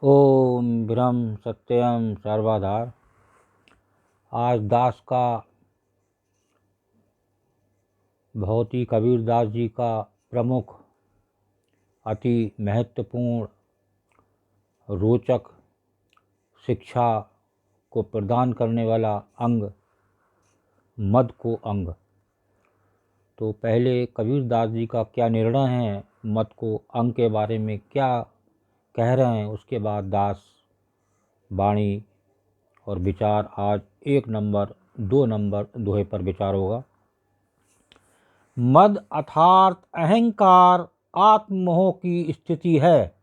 ओम ब्रह्म सत्यम सर्वधार। आज दास का बहुत ही कबीरदास जी का प्रमुख, अति महत्वपूर्ण, रोचक शिक्षा को प्रदान करने वाला अंग मद को अंग। तो पहले कबीरदास जी का क्या निर्णय है, मद को अंग के बारे में क्या कह रहे हैं, उसके बाद दास वाणी और विचार। आज 1 नंबर 2 नंबर दोहे पर विचार होगा। मद अर्थात अहंकार आत्ममोह की स्थिति है।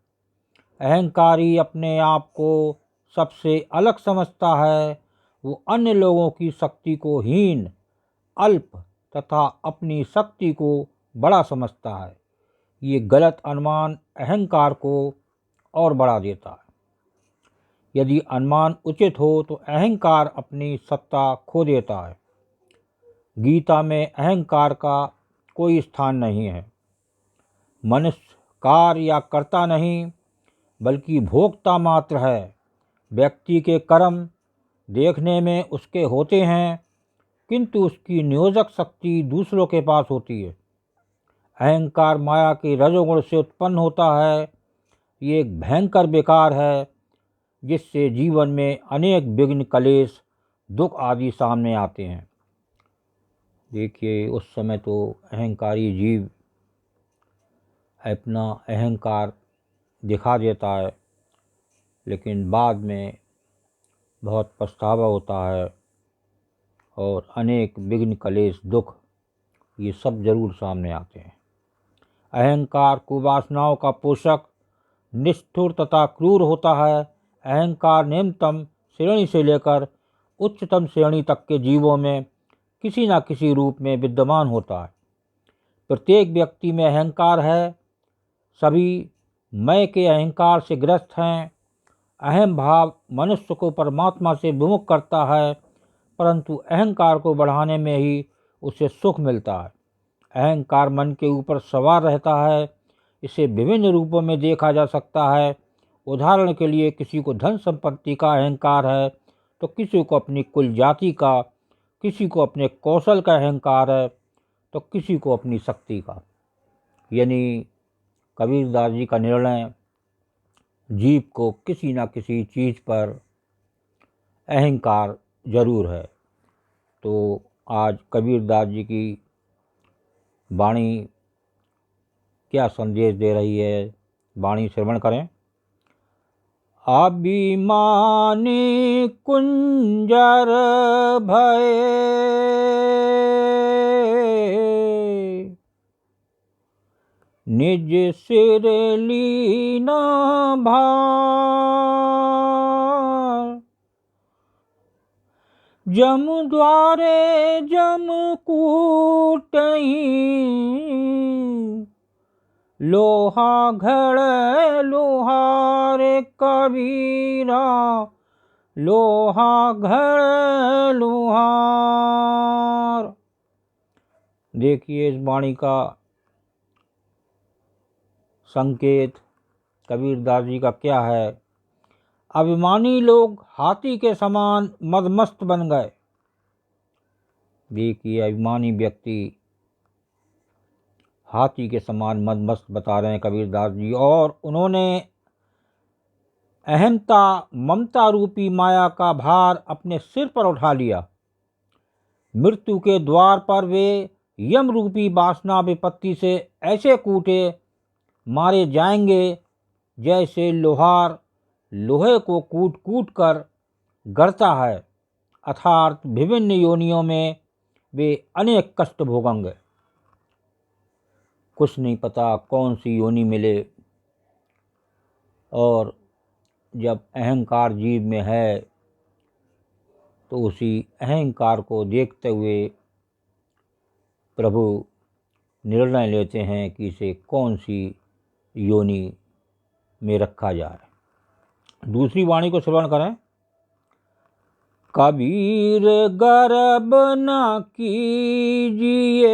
अहंकारी अपने आप को सबसे अलग समझता है। वो अन्य लोगों की शक्ति को हीन, अल्प तथा अपनी शक्ति को बड़ा समझता है। ये गलत अनुमान अहंकार को और बढ़ा देता है। यदि अनुमान उचित हो तो अहंकार अपनी सत्ता खो देता है। गीता में अहंकार का कोई स्थान नहीं है। मनुष्य कार्य या कर्ता नहीं बल्कि भोक्ता मात्र है। व्यक्ति के कर्म देखने में उसके होते हैं, किंतु उसकी नियोजक शक्ति दूसरों के पास होती है। अहंकार माया के रजोगुण से उत्पन्न होता है। ये एक भयंकर विकार है जिससे जीवन में अनेक विघ्न, कलेश, दुख आदि सामने आते हैं। देखिए, उस समय तो अहंकारी जीव अपना अहंकार दिखा देता है, लेकिन बाद में बहुत पछतावा होता है और अनेक विघ्न, कलेश, दुख ये सब जरूर सामने आते हैं। अहंकार कुवासनाओं का पोषक, निष्ठुर तथा क्रूर होता है। अहंकार निम्नतम श्रेणी से लेकर उच्चतम श्रेणी तक के जीवों में किसी न किसी रूप में विद्यमान होता है। प्रत्येक व्यक्ति में अहंकार है। सभी मैं के अहंकार से ग्रस्त हैं। अहम भाव मनुष्य को परमात्मा से विमुख करता है, परंतु अहंकार को बढ़ाने में ही उसे सुख मिलता है। अहंकार मन के ऊपर सवार रहता है। इसे विभिन्न रूपों में देखा जा सकता है। उदाहरण के लिए, किसी को धन संपत्ति का अहंकार है तो किसी को अपनी कुल जाति का, किसी को अपने कौशल का अहंकार है तो किसी को अपनी शक्ति का। यानी कबीरदास जी का निर्णय जीव को किसी न किसी चीज़ पर अहंकार जरूर है। तो आज कबीरदास जी की वाणी क्या संदेश दे रही है, वाणी श्रवण करें। अभिमानी कुंजर भय, निज सिर लीना भार। जम द्वारे जम कूटई, लोहा घड़ लोहार कबीरा, लोहा घड़ लोहार। देखिए, इस वाणी का संकेत कबीरदास जी का क्या है। अभिमानी लोग हाथी के समान मदमस्त बन गए। देखिए, अभिमानी व्यक्ति हाथी के समान मदमस्त बता रहे हैं कबीरदास जी, और उन्होंने अहंता ममता रूपी माया का भार अपने सिर पर उठा लिया। मृत्यु के द्वार पर वे यम रूपी वासना विपत्ति से ऐसे कूटे मारे जाएंगे जैसे लोहार लोहे को कूट कूट कर गढ़ता है, अर्थात विभिन्न योनियों में वे अनेक कष्ट भोगेंगे। कुछ नहीं पता कौन सी योनि मिले, और जब अहंकार जीव में है तो उसी अहंकार को देखते हुए प्रभु निर्णय लेते हैं कि इसे कौन सी योनि में रखा जाए। दूसरी वाणी को श्रवण करें। कबीर गर्भ न कीजिए,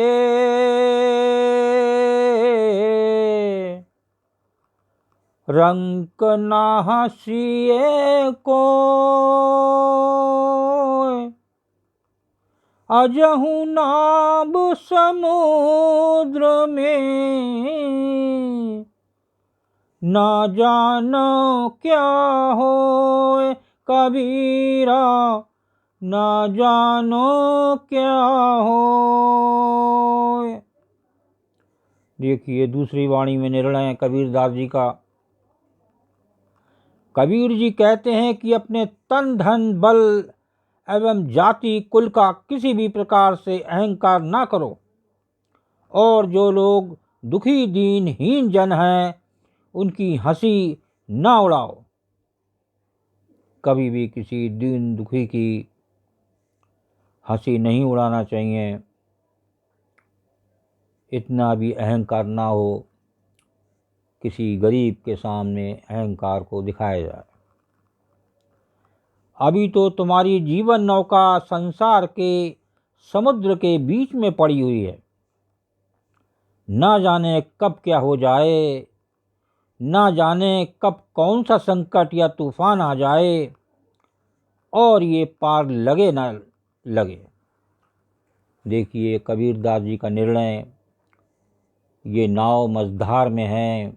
रंक ना हंसिए को अजहु नाब समुद्र में, ना जानो क्या होए कबीरा, ना जानो क्या होए। देखिए दूसरी वाणी में निर्णय है कबीरदास जी का। कबीर जी कहते हैं कि अपने तन धन बल एवं जाति कुल का किसी भी प्रकार से अहंकार ना करो, और जो लोग दुखी दीनहीन जन हैं उनकी हंसी ना उड़ाओ। कभी भी किसी दीन दुखी की हंसी नहीं उड़ाना चाहिए। इतना भी अहंकार ना हो किसी गरीब के सामने अहंकार को दिखाया जाए। अभी तो तुम्हारी जीवन नौका संसार के समुद्र के बीच में पड़ी हुई है। ना जाने कब क्या हो जाए, ना जाने कब कौन सा संकट या तूफान आ जाए और ये पार लगे ना लगे। देखिए कबीरदास जी का निर्णय, ये नाव मझधार में है,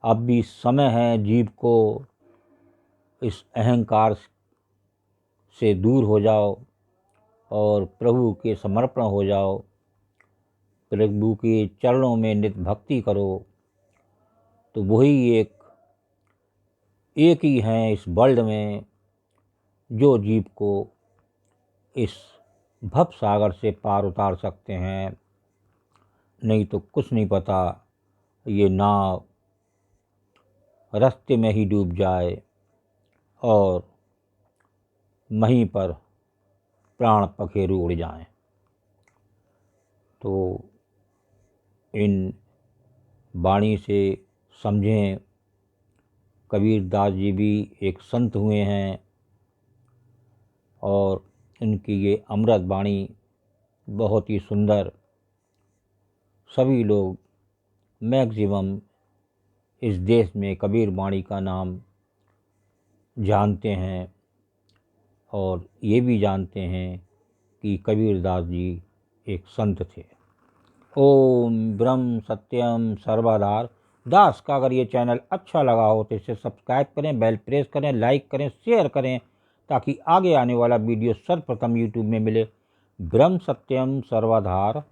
अब भी समय है जीव को इस अहंकार से दूर हो जाओ और प्रभु के समर्पण हो जाओ, प्रभु के चरणों में नित भक्ति करो। तो वही एक ही हैं इस वर्ल्ड में जो जीव को इस भव सागर से पार उतार सकते हैं। नहीं तो कुछ नहीं पता, ये नाव रास्ते में ही डूब जाए और वहीं पर प्राण पखेरु उड़ जाएं। तो इन वाणी से समझें, कबीरदास जी भी एक संत हुए हैं और इनकी ये अमृत वाणी बहुत ही सुंदर, सभी लोग मैक्सिमम इस देश में कबीर वाणी का नाम जानते हैं और ये भी जानते हैं कि कबीरदास जी एक संत थे। ओम ब्रह्म सत्यम सर्वधार दास का अगर ये चैनल अच्छा लगा हो तो इसे सब्सक्राइब करें, बेल प्रेस करें, लाइक करें, शेयर करें, ताकि आगे आने वाला वीडियो सर्वप्रथम यूट्यूब में मिले। ब्रह्म सत्यम सर्वधार।